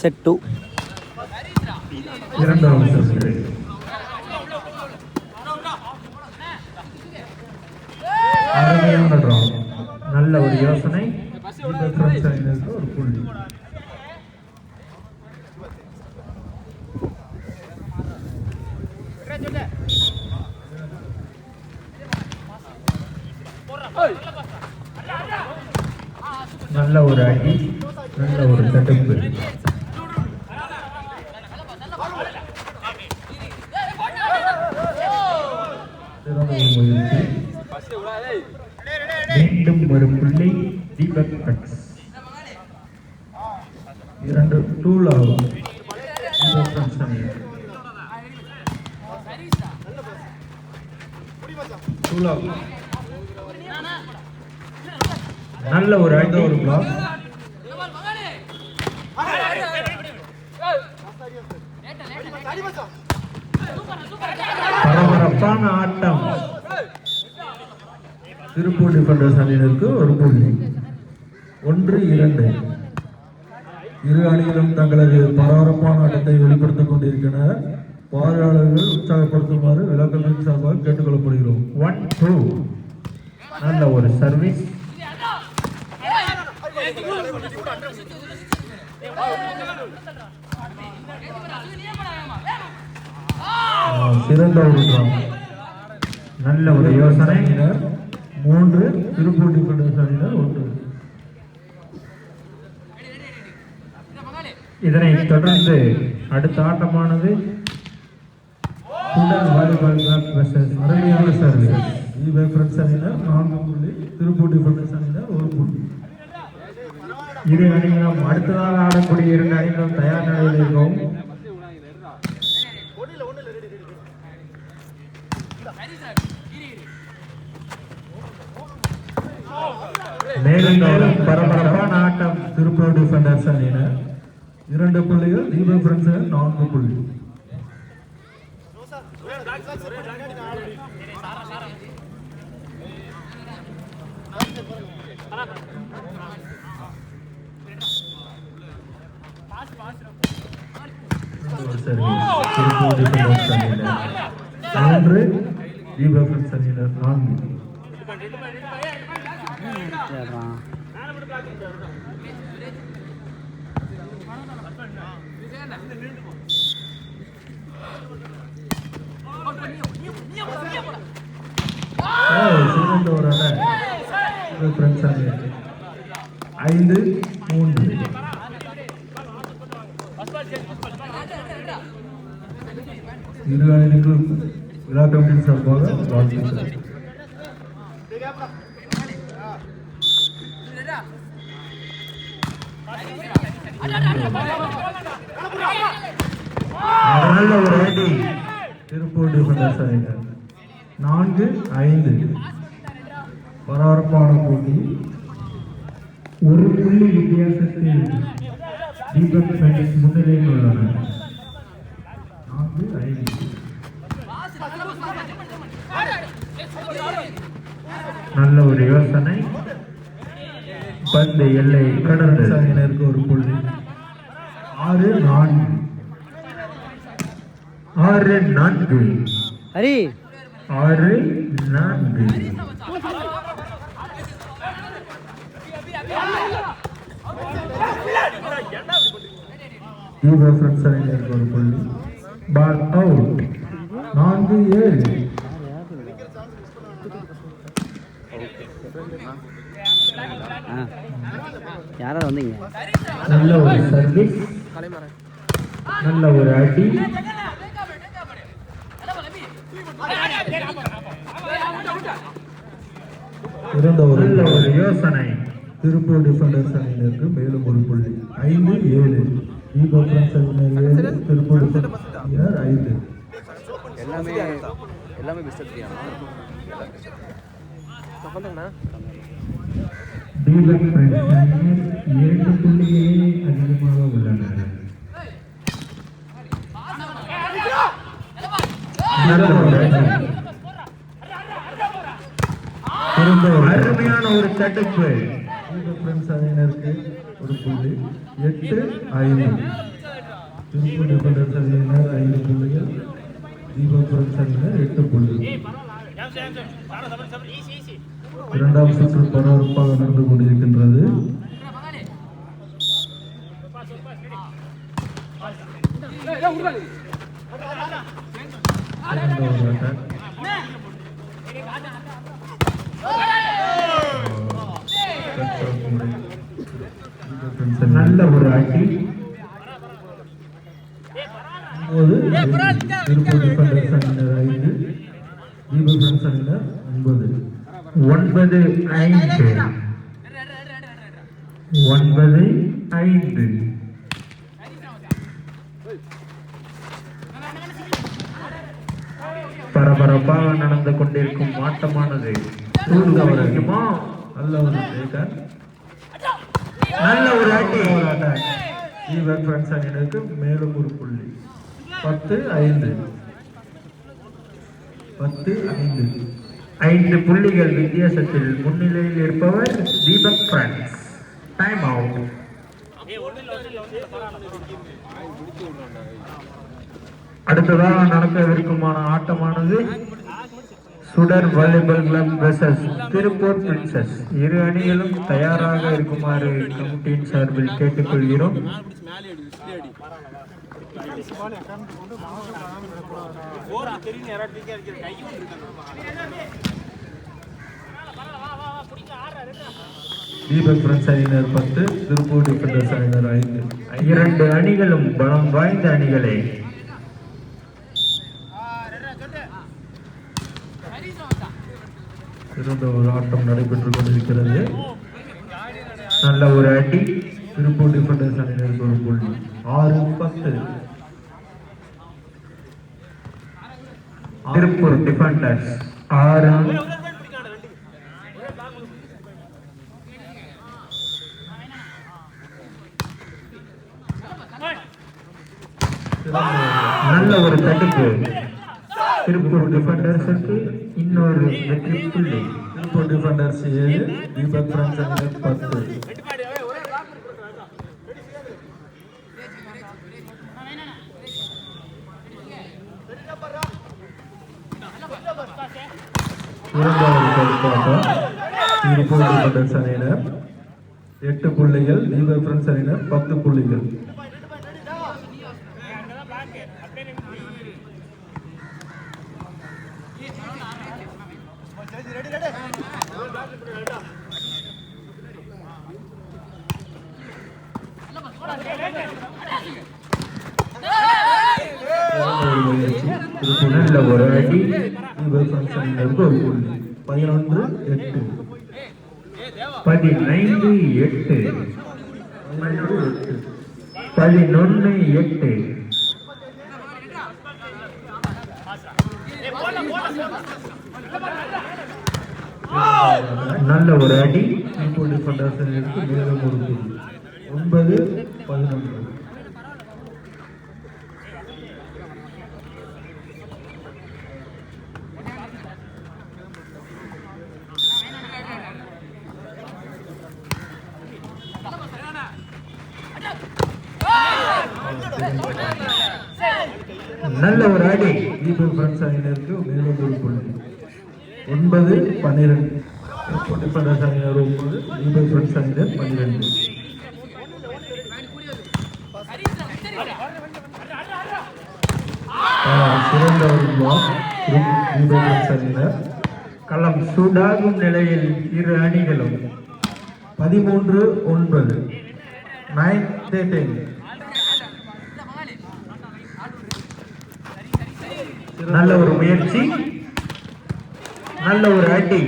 Set 2. இரண்டாவது service. அருமையான draw. நல்ல ஒரு யோசனை. ஒரு புள்ளி. நல்ல ஒரு அடி, நல்ல ஒரு தடுப்பு. மீண்டும் ஒரு புள்ளி. தீபக் பட்ஸ் 2 டூல் ஆகும். நல்ல ஒரு அடி, ஒரு பிளாக். பரபரப்பான ஆட்டம். திருப்பூர் டிஃபெண்டர்ஸ் அணியினருக்கு ஒரு புள்ளி. 1-2. இரு அணிகளும் தங்களது பரபரப்பான ஆட்டத்தை வெளிப்படுத்திக் கொண்டிருக்கின்றனர். பார்வையாளர்கள் உற்சாகப்படுத்துமாறு விளக்கத்தின் சார்பாக கேட்டுக்கொள்ளப்படுகிறோம். 1-2. நல்ல ஒரு சர்வீஸ். சிறந்த ஒரு நல்ல ஒரு யோசனை. 3 திருப்பூர் டிஃபெண்டர்ஸ் அணியினர் 1. இதனைத் தொடர்ந்து அடுத்த ஆட்டமானது வாலிபால் அருமையான சர்வீஸ். அணியினர் 4 புள்ளி. திருப்பூர் டிஃபெண்டர்ஸ் அணியினர் 1 புள்ளி. இரு அணிகளும் அடுத்ததாக ஆடக்கூடிய 2 அணிகளும் தயார் நிலையில் இருக்கும். மேலும் பரபரப்பான ஆட்டம். திருப்பூர் டிஃபெண்டர்ஸ் அணியினர் 2 புள்ளிகள். தீபக் ஃப்ரெண்ட்ஸ் 4 புள்ளி. திருப்பூர் டிஃபெண்டர்ஸ் அணியினர் 3, தீபக் ஃப்ரெண்ட்ஸ் அணியினர் 4. சிறந்த ஒரு 5-3. இரு அணிகளும் விழா கமிட்டியின் சார்பாக வாழ்த்துக்கள். நல்ல ஒரு அடி. திருப்பூர் டிஃபெண்டர்ஸ் அணியினர் 4-5. பரபரப்பான போட்டி. 1 புள்ளி வித்தியாசத்தில் தீபக் ஃப்ரெண்ட்ஸ் முன்னிலையில் உள்ளனர். 4-5. நல்ல ஒரு யோசனை. பந்து எல்லை கடந்த அணியினருக்கு 1 புள்ளி. 6-4. 6-4. ஹரி 6-4. தீபக் ஃப்ரெண்ட்ஸ் அணியினருக்கு 1 புள்ளி. Ball out. 4-7. யாராவது வந்தீங்க. நல்ல ஒரு சர்வீஸ். நல்ல ஒரு அடி. நல்ல ஒரு யோசனை. திருப்பூர் டிஃபெண்டர்ஸ் அணியினருக்கு மேலும் 1 புள்ளி. 5-7. தீபக் ஃப்ரெண்ட்ஸ் அணியினர் 7, திருப்பூர் டிஃபெண்டர்ஸ் அணியினர் 5. எல்லாமே பெஸ்ட். தீபக் ஃப்ரெண்ட்ஸ் அணியினர் 2 புள்ளிகளே அதிகமாக உள்ளனர். அருமையான ஒரு தடுப்பு. தீபக் ஃப்ரெண்ட்ஸ் அணியினருக்கு ஒரு புள்ளி. 8-5. திருப்பூர் டிஃபெண்டர்ஸ் அணியினர் 5 புள்ளிகள், தீபபுரம் அணியினர் 8 புள்ளிகள். இரண்டாம் சுற்று பரபரப்பாக நடந்து கொண்டிருக்கின்றது. நல்ல ஒரு அடி. திருப்பூர் டிஃபெண்டர்ஸ் அணியினர் 5, தீபபுரம் அணியினர் 9. 9-5. பரபரப்பாக நடந்து கொண்டிருக்கும் ஆட்டமானது தூண்டுமா. நல்ல ஒரு டேக்கர், நல்ல ஒரு அடி. தீபபுரம் அணியினருக்கு மேலும் ஒரு புள்ளி. 10-5. 5 புள்ளிகள் வித்தியாசத்தில் முன்னிலையில் இருப்பவர் தீபக் பிரான்ஸ். Time out. அடுத்ததாக நடக்கவிருக்குமான ஆட்டமானது சுடர் volleyball club versus Tiruppur princess. இரு அணிகளும் தயாராக இருக்குமாறு கமிட்டியின் சார்பில் கேட்டுக்கொள்கிறோம். தீபபுரம் அணியினர் 10, திருப்பூர் டிஃபெண்டர்ஸ் அணியினர் 5. இரண்டு அணிகளும் பலம் வாய்ந்த அணிகளே. சிறந்த ஒரு ஆட்டம் நடைபெற்றுக் கொண்டிருக்கிறது. நல்ல ஒரு அடி. திருப்பூர் டிஃபெண்டர்ஸ் அணியினருக்கு ஒரு புள்ளி. 6-10. திருப்பூர் டிஃபெண்டர்ஸ் 6. நல்ல ஒரு தடுப்பு. திருப்பூர் டிஃபெண்டர்ஸுக்கு இன்னொரு வெற்றி புள்ளி. திருப்பூர் டிஃபெண்டர்ஸ் 7, தீபபுரம் அணியினர் 10. இரண்டாவது தடுப்பாட்டம். திருப்பூர் டிஃபெண்டர்ஸ் அணியினர் 8 புள்ளிகள், தீபபுரம் அணியினர் 10 புள்ளிகள். நல்ல ஒரு அடி. தீபபுரம் அணியினருக்கு ஒரு புள்ளி. 11-8. 15-8. 11-8. நல்ல ஒரு அடி. திருப்பூர் டிஃபெண்டர்ஸ் அணியினருக்கு மேலும் ஒரு புள்ளி. 9-11. நல்ல ஒரு அடி. தீபபுரம் அணியினருக்கு மேலும் ஒரு புள்ளி. 9-12. டிஃபெண்டர்ஸ் அணியினர் 9, தீபபுரம் அணியினர் 12. சிறந்த ஒரு பிளாக். தீபபுரம் அணியினர். களம் சூடாகும் நிலையில் இரு அணிகளும் 13-9. 9-10. நல்ல ஒரு முயற்சி, நல்ல ஒரு அடி.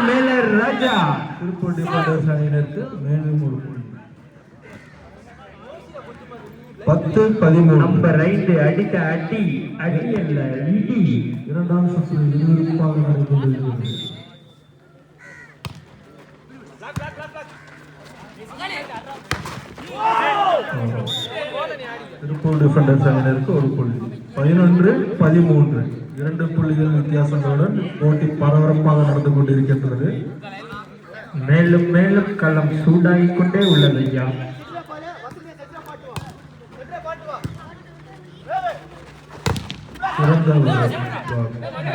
மேல ராஜா. திருப்பூர் டிஃபெண்டர்ஸ் அணியினருக்கு மேலும் ஒரு புள்ளி. 10-13. நம்பர் 5 அடித்த அடி அடி அல்ல இடி. இரண்டாம் சுற்று விறுவிறுப்பாக நடைபெறுகிறது. திருப்பூர் டிஃபெண்டர்ஸ் அணியினருக்கு ஒரு புள்ளி. 11-13. 2 புள்ளிகள் வித்தியாசங்களுடன் போட்டி பரபரப்பாக நடந்து கொண்டிருக்கின்றது. மேலும் மேலும் களம் சூடாகிக் கொண்டே உள்ளது ஐயா.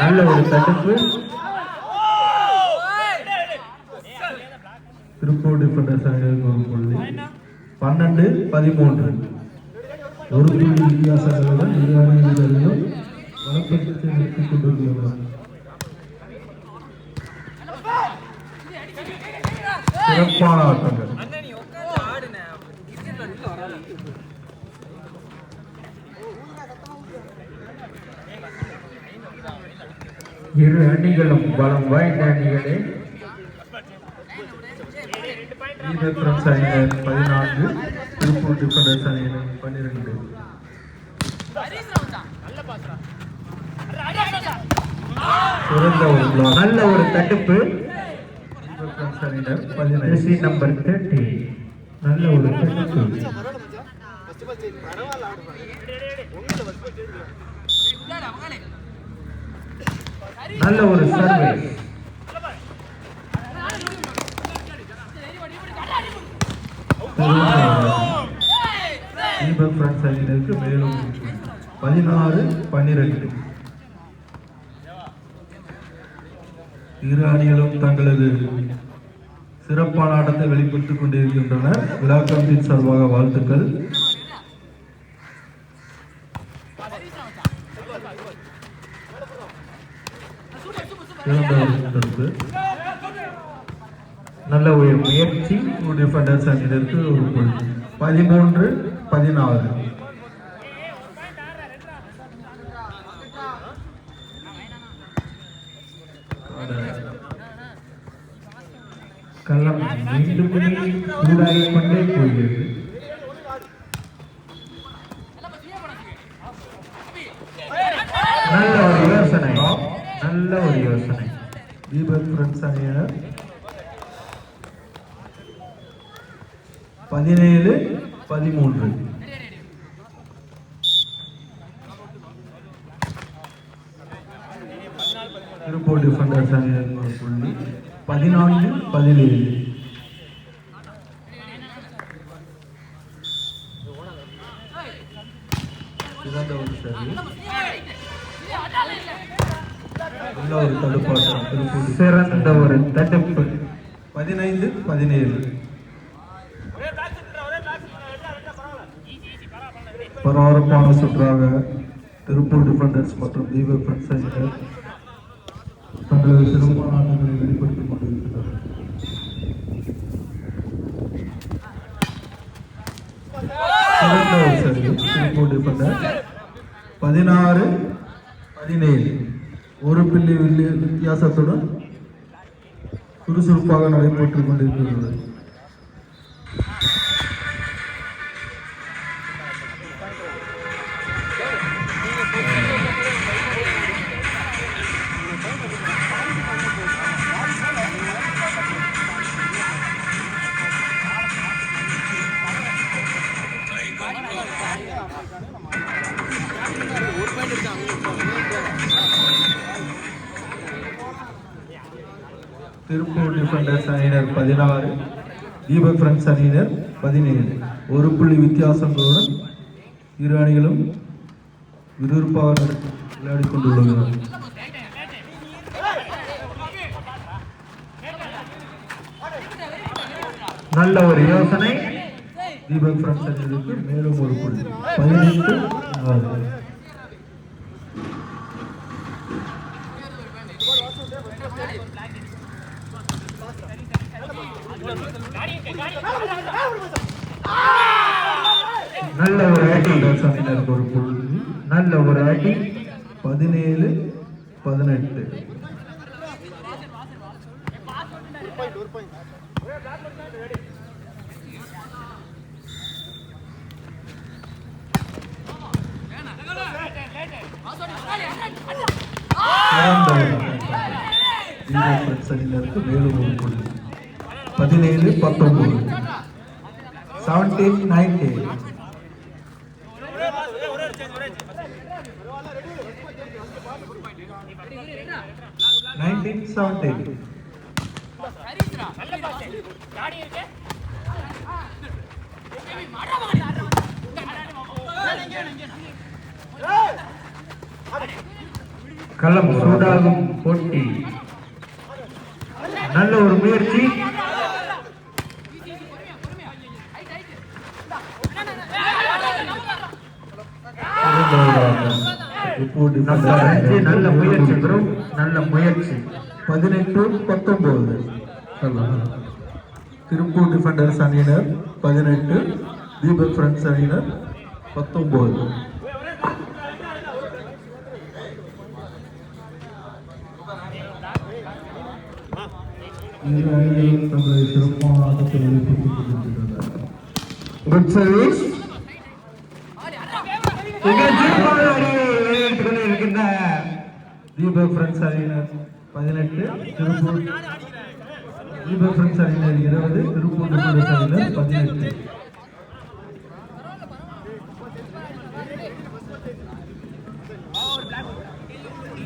நல்ல ஒரு தடுப்பு. திருப்பூர் டிஃபெண்டர்ஸ் அணியினருக்கு ஒரு புள்ளி. 12-13 ஒரு புள்ளி வித்தியாசங்களுடன் இரு அணி வீரர்களும் வலப்பக்கத்தை நிறுத்திக் கொண்டிருக்கிறார்கள். சிறப்பான ஆட்டங்கள். இரு அணிகளும் பலம் வாய்ந்த அணிகளே. ஃப்ரெண்ட்ஸ் அணியினர் 14, திருப்பூர் டிஃபெண்டர்ஸ் அணியினர் 12. நல்ல ஒரு தடுப்பு. ஃப்ரெண்ட்ஸ் அணியினர் 15. நம்பர் 30 நல்ல ஒரு தடுப்பு. நல்ல ஒரு சர்வீஸ். ஃப்ரெண்ட்ஸ் அணியினருக்கு மேலும் 16-12. இரு அணிகளும் தங்களது சிறப்பான ஆட்டத்தை வெளிப்படுத்திக் கொண்டிருக்கின்றனர். விழா கமிட்டியின் சார்பாக வாழ்த்துக்கள். நல்ல ஒரு முயற்சி. டிஃபெண்டர்ஸ் அணியினருக்கு ஒரு புள்ளி. 13-16. களம் மீண்டும் சூடாகிக் கொண்டே போகிறது. நல்ல ஒரு யோசனை. நல்ல ஒரு யோசனை. தீபக் ஃப்ரெண்ட்ஸ் அணியினர் 17-13. திருப்பூர் டிஃபெண்டர்ஸ் அணியினர் ஒரு புள்ளி. 14-17. சிறந்த ஒரு சர்வீஸ். நல்ல ஒரு தடுப்பாட்டம். திருப்பூர் சிறந்த ஒரு தடுப்பு. 15-17. பரபரப்பான சுற்றாக திருப்பூர் டிஃபெண்டர்ஸ் மற்றும் தீபக் ஃப்ரெண்ட்ஸ் அணியினர் தங்களது சிறப்பான ஆட்டங்களை வெளிப்படுத்திக் கொண்டிருக்கிறார்கள். திருப்பூர் டிஃபெண்டர் 16-17 ஒரு புள்ளி வித்தியாசத்துடன் சுறுசுறுப்பாக நடைபெற்றுக் கொண்டிருக்கிறது. திருப்பூர் டிஃபெண்டர்ஸ் அணியினர் 16, தீபக் ஃப்ரெண்ட்ஸ் அணியினர் 17. ஒரு புள்ளி வித்தியாசங்களுடன் இரு அணிகளும் விறுவிறுப்பாக விளையாடிக் கொண்டுள்ளனர். நல்ல ஒரு யோசனை. தீபக் ஃப்ரெண்ட்ஸ் அணியினருக்கு மேலும் ஒரு புள்ளி. 18-4. நல்ல ஒரு அடி. அணியினருக்கு ஒரு புள்ளி. நல்ல ஒரு அடி. 17-18. அணியினருக்கு மேலும் ஒரு புள்ளி. 17-19. 17-19. 19-17. களம் சூடாகும் போட்டி. நல்ல ஒரு முயற்சி. நல்ல முயற்சி bro. நல்ல முயற்சி. 18-19. திருப்பூர் டிஃபெண்டர்ஸ் அணியினர் 18, தீபக் ஃப்ரெண்ட்ஸ் அணியினர் 19. தங்களை சிறப்பான ஆட்டத்தை வெளிப்படுத்திக் கொண்டிருக்கின்றனர். Good service. தீபக் ஃப்ரெண்ட்ஸ் அணியினர் 18, திருப்பூர் தீபக் ஃப்ரெண்ட்ஸ் அணியினர் 20, திருப்பூர் டிஃபெண்டர்ஸ் அணியினர் 18.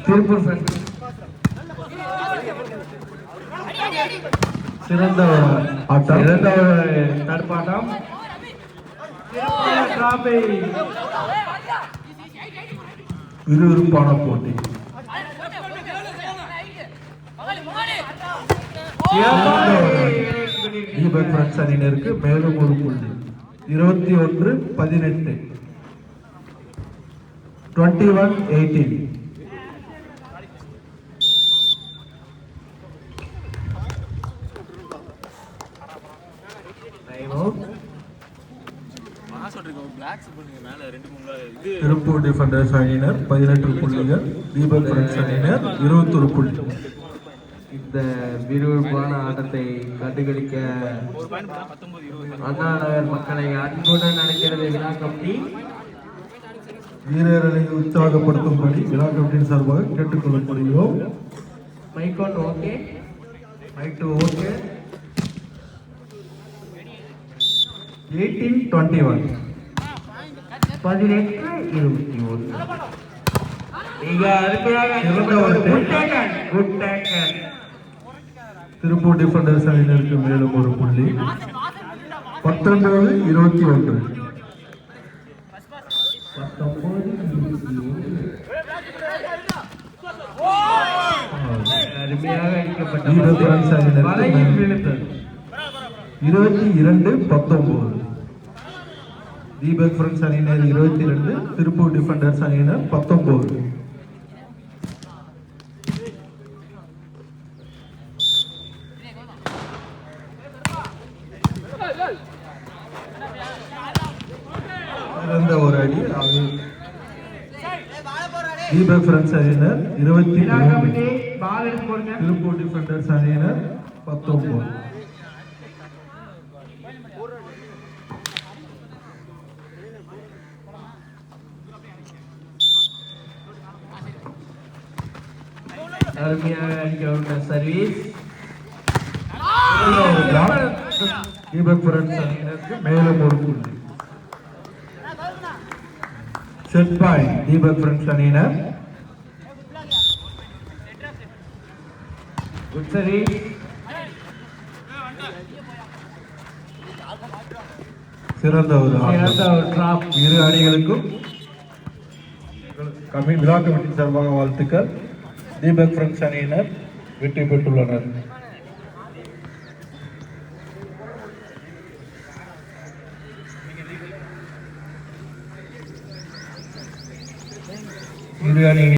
திருப்பூர் ஃப்ரெண்ட்ஸ் சிறந்த ஆட்டம், சிறந்த தடுப்பாட்டம். விறுவிறுப்பான போட்டி. தீபக் ஃப்ரெண்ட்ஸ் அணியினருக்கு மேலும் ஒரு புள்ளி. 21-18. 21-18. திருப்பூர் டிஃபெண்டர்ஸ் அணியினர் 18 புள்ளிகள், தீபக் ஃப்ரெண்ட்ஸ் அணியினர் 21 புள்ளி. இந்த விறுவிறுப்பான ஆட்டத்தை கண்டுகளிக்க அண்ணா நகர் மக்களை அன்புடன் அழைக்கிறது விழா கமிட்டி. வீரர்களை உற்சாகப்படுத்தும்படி விழா கமிட்டியின் சார்பாக கேட்டுக்கொள்ளப்படுகிறோம். Mike one okay, mike 2 okay. 18-21. 18-21. மிக அருமையாக குட் டேக்கல். திருப்பூர் டிஃபெண்டர்ஸ் அணியினருக்கு மேலும் ஒரு புள்ளி. 19-21. அருமையாக அடிக்கப்பட்ட தீபக் ஃப்ரெண்ட்ஸ் அணியினருக்கு விழுந்தது. 22-19. தீபக் ஃப்ரெண்ட்ஸ் அணியினர் 22, திருப்பூர் டிஃபெண்டர்ஸ் அணியினர் 19. சிறந்த ஒரு அடி. தீபக் ஃப்ரெண்ட்ஸ் அணியினர் 23, திருப்பூர் டிஃபெண்டர்ஸ் அணியினர் 19. அருமையாக அடிக்கப்பட்ட சர்வீஸ். தீபக் ஃப்ரெண்ட்ஸ் அணியினருக்கு மேலும் ஒரு புள்ளி. செட் பாயிண்ட் தீபக் ஃப்ரெண்ட்ஸ் அணியினர். Good service. சிறந்த ஒரு டிராப். இரு அணிகளுக்கும் விழா கமிட்டி சார்பாக வாழ்த்துக்கள். தீபக் ஃப்ரெண்ட்ஸ் அணியினர் வெற்றி பெற்றுள்ளனர். இரு அணி